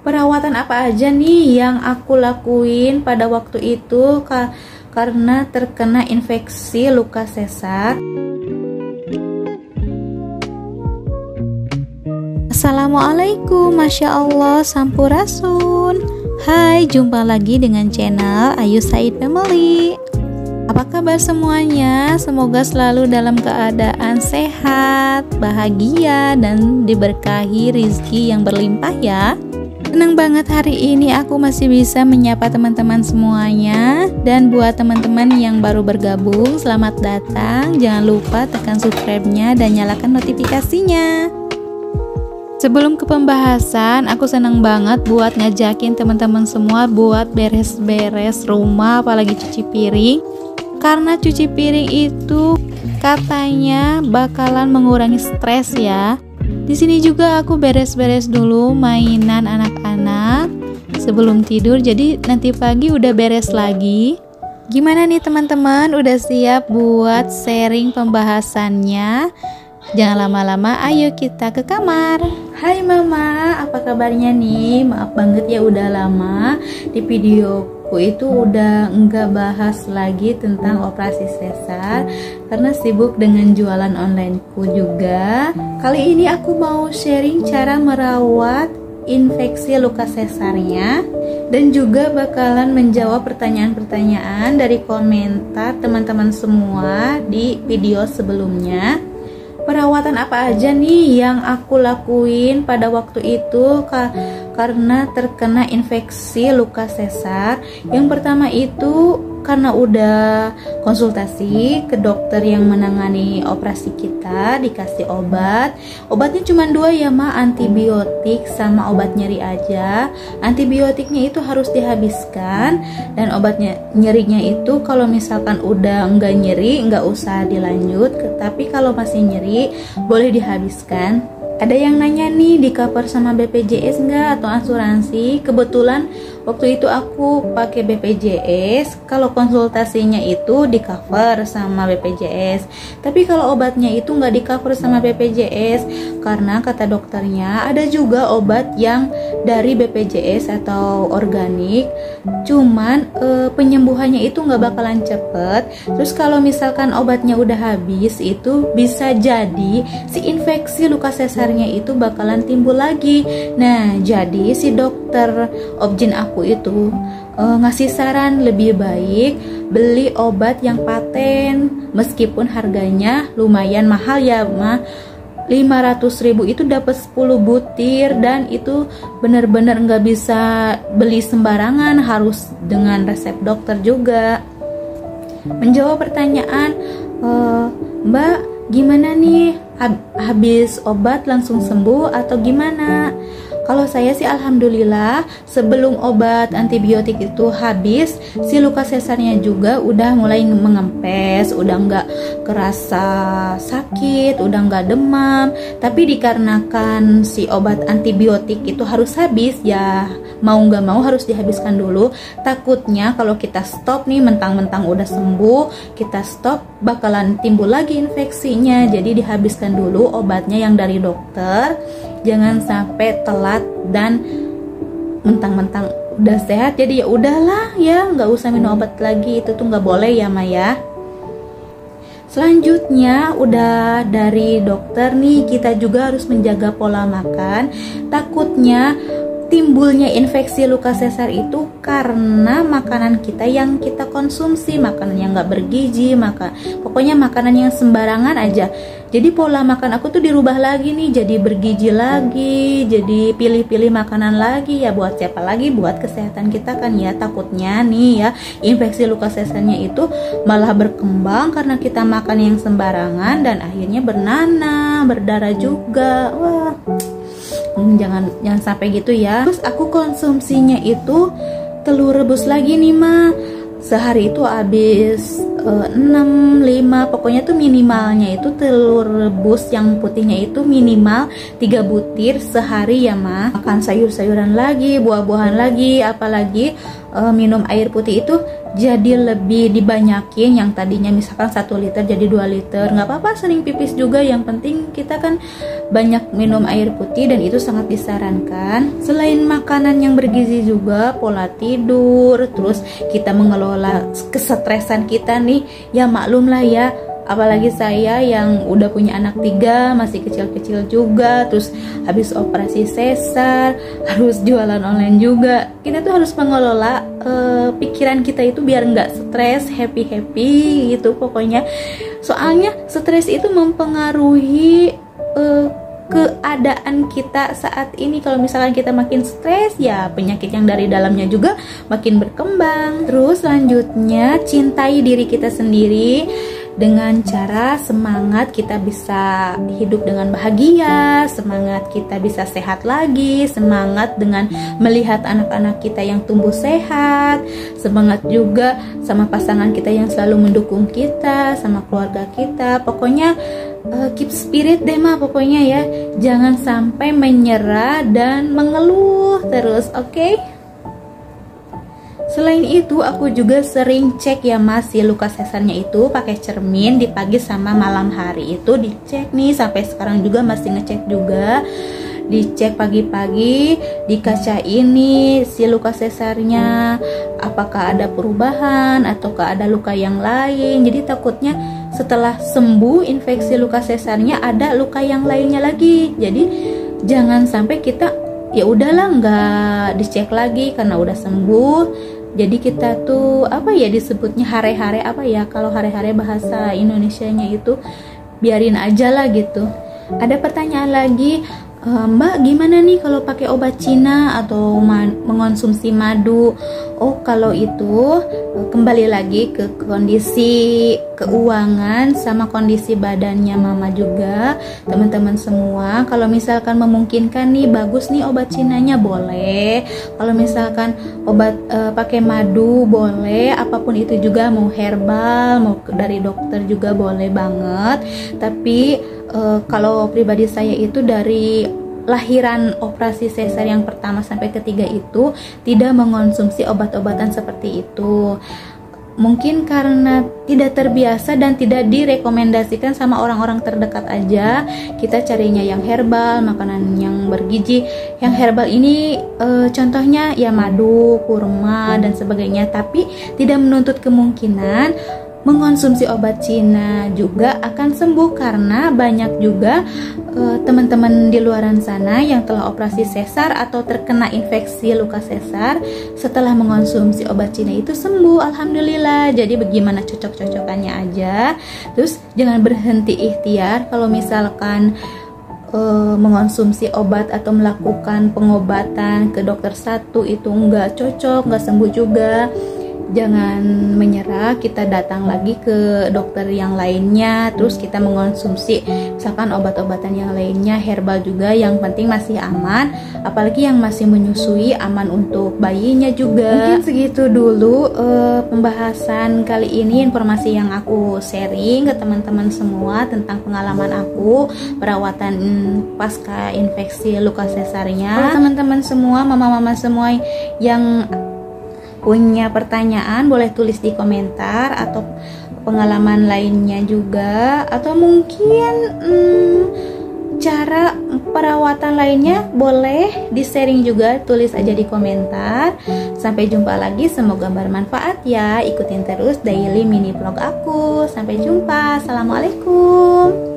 Perawatan apa aja nih yang aku lakuin pada waktu itu karena terkena infeksi luka sesar. Assalamualaikum, Masya Allah, Sampurasun. Hai, jumpa lagi dengan channel Ayu Said Family. Apa kabar semuanya? Semoga selalu dalam keadaan sehat, bahagia, dan diberkahi rezeki yang berlimpah ya. Senang banget hari ini aku masih bisa menyapa teman-teman semuanya. Dan buat teman-teman yang baru bergabung, selamat datang. Jangan lupa tekan subscribe-nya dan nyalakan notifikasinya. Sebelum ke pembahasan, aku senang banget buat ngajakin teman-teman semua buat beres-beres rumah, apalagi cuci piring. Karena cuci piring itu katanya bakalan mengurangi stres ya. Di sini juga aku beres-beres dulu mainan anak-anak sebelum tidur, jadi nanti pagi udah beres lagi. Gimana nih teman-teman, udah siap buat sharing pembahasannya? Jangan lama-lama, ayo kita ke kamar. Hai Mama, apa kabarnya nih? Maaf banget ya udah lama di videoku itu udah enggak bahas lagi tentang operasi sesar karena sibuk dengan jualan onlineku juga. Kali ini aku mau sharing cara merawat infeksi luka sesarnya dan juga bakalan menjawab pertanyaan-pertanyaan dari komentar teman-teman semua di video sebelumnya. Perawatan apa aja nih yang aku lakuin pada waktu itu karena terkena infeksi luka sesar. Yang pertama itu karena udah konsultasi ke dokter yang menangani operasi kita, dikasih obat. Obatnya cuma 2 ya Ma, antibiotik sama obat nyeri aja. Antibiotiknya itu harus dihabiskan, dan obatnya nyerinya itu kalau misalkan udah enggak nyeri nggak usah dilanjut, tapi kalau masih nyeri boleh dihabiskan. Ada yang nanya nih, di cover sama BPJS nggak atau asuransi? Kebetulan waktu itu aku pakai BPJS. Kalau konsultasinya itu di cover sama BPJS, tapi kalau obatnya itu nggak di cover sama BPJS karena kata dokternya ada juga obat yang dari BPJS atau organik, cuman penyembuhannya itu nggak bakalan cepet. Terus kalau misalkan obatnya udah habis, itu bisa jadi si infeksi luka sesarnya itu bakalan timbul lagi. Nah, jadi si dokter objin aku itu ngasih saran lebih baik beli obat yang paten, meskipun harganya lumayan mahal ya Ma. 500.000 itu dapat 10 butir, dan itu benar-benar nggak bisa beli sembarangan, harus dengan resep dokter juga. Menjawab pertanyaan, Mbak, gimana nih, habis obat langsung sembuh atau gimana? Kalau saya sih alhamdulillah, sebelum obat antibiotik itu habis, si luka sesarnya juga udah mulai mengempes, udah nggak kerasa sakit, udah nggak demam. Tapi dikarenakan si obat antibiotik itu harus habis, ya mau nggak mau harus dihabiskan dulu. Takutnya kalau kita stop nih, mentang-mentang udah sembuh, kita stop bakalan timbul lagi infeksinya. Jadi dihabiskan dulu obatnya yang dari dokter. Jangan sampai telat dan mentang-mentang udah sehat jadi ya udahlah ya, nggak usah minum obat lagi. Itu tuh nggak boleh ya Maya. Selanjutnya udah dari dokter nih, kita juga harus menjaga pola makan. Takutnya timbulnya infeksi luka sesar itu karena makanan kita yang kita konsumsi, makanan yang nggak bergizi, pokoknya makanan yang sembarangan aja. Jadi pola makan aku tuh dirubah lagi nih, jadi bergizi lagi, jadi pilih-pilih makanan lagi. Ya buat siapa lagi? Buat kesehatan kita kan ya. Takutnya nih ya, infeksi luka sesarnya itu malah berkembang karena kita makan yang sembarangan dan akhirnya bernanah, berdarah juga. Wah, jangan sampai gitu ya. Terus aku konsumsinya itu telur rebus lagi nih Ma. Sehari itu habis 6-5, pokoknya tuh minimalnya itu telur rebus yang putihnya itu minimal 3 butir sehari ya Ma. Makan sayur-sayuran lagi, buah-buahan lagi, apalagi minum air putih itu jadi lebih dibanyakin, yang tadinya misalkan 1 liter jadi 2 liter, nggak apa-apa sering pipis juga, yang penting kita kan banyak minum air putih dan itu sangat disarankan. Selain makanan yang bergizi juga pola tidur, terus kita mengelola kesetresan kita nih, ya maklum lah ya, apalagi saya yang udah punya anak 3, masih kecil-kecil juga, terus habis operasi sesar, harus jualan online juga. Kita tuh harus mengelola pikiran kita itu biar nggak stres, happy gitu pokoknya. Soalnya stres itu mempengaruhi keadaan kita saat ini. Kalau misalkan kita makin stres, ya penyakit yang dari dalamnya juga makin berkembang. Terus selanjutnya, cintai diri kita sendiri dengan cara semangat kita bisa hidup dengan bahagia, semangat kita bisa sehat lagi, semangat dengan melihat anak-anak kita yang tumbuh sehat, semangat juga sama pasangan kita yang selalu mendukung kita, sama keluarga kita. Pokoknya keep spirit deh mah pokoknya ya, jangan sampai menyerah dan mengeluh terus, oke? Selain itu, aku juga sering cek ya mas, si luka sesarnya itu pakai cermin di pagi sama malam hari. Itu dicek nih, sampai sekarang juga masih ngecek juga. Dicek pagi-pagi di kaca ini si luka sesarnya, apakah ada perubahan ataukah ada luka yang lain. Jadi takutnya setelah sembuh infeksi luka sesarnya ada luka yang lainnya lagi. Jadi jangan sampai kita ya udahlah nggak dicek lagi karena udah sembuh. Jadi kita tuh apa ya disebutnya hare-hare, apa ya kalau hare-hare bahasa Indonesianya itu biarin aja lah gitu. Ada pertanyaan lagi, Mbak gimana nih kalau pakai obat Cina atau mengonsumsi madu? Oh kalau itu kembali lagi ke kondisi keuangan sama kondisi badannya mama juga, teman-teman semua. Kalau misalkan memungkinkan nih, bagus nih obat Cinanya boleh. Kalau misalkan obat pakai madu boleh, apapun itu juga, mau herbal mau dari dokter juga boleh banget. Tapi kalau pribadi saya itu dari lahiran operasi sesar yang pertama sampai ketiga itu tidak mengonsumsi obat-obatan seperti itu. Mungkin karena tidak terbiasa dan tidak direkomendasikan sama orang-orang terdekat aja. Kita carinya yang herbal, makanan yang bergizi. Yang herbal ini contohnya ya madu, kurma dan sebagainya. Tapi tidak menuntut kemungkinan mengonsumsi obat Cina juga akan sembuh, karena banyak juga teman-teman di luaran sana yang telah operasi sesar atau terkena infeksi luka sesar setelah mengonsumsi obat Cina itu sembuh, alhamdulillah. Jadi bagaimana cocok-cocokannya aja. Terus jangan berhenti ikhtiar. Kalau misalkan mengonsumsi obat atau melakukan pengobatan ke dokter satu itu nggak cocok, nggak sembuh juga, jangan menyerah, kita datang lagi ke dokter yang lainnya, terus kita mengonsumsi misalkan obat-obatan yang lainnya, herbal juga, yang penting masih aman, apalagi yang masih menyusui aman untuk bayinya juga. Mungkin segitu dulu pembahasan kali ini, informasi yang aku sharing ke teman-teman semua tentang pengalaman aku perawatan pasca infeksi luka sesarnya. Kalau teman-teman semua, mama-mama semua yang punya pertanyaan boleh tulis di komentar, atau pengalaman lainnya juga, atau mungkin cara perawatan lainnya boleh di sharing juga, tulis aja di komentar. Sampai jumpa lagi, semoga bermanfaat ya. Ikutin terus daily mini vlog aku. Sampai jumpa, assalamualaikum.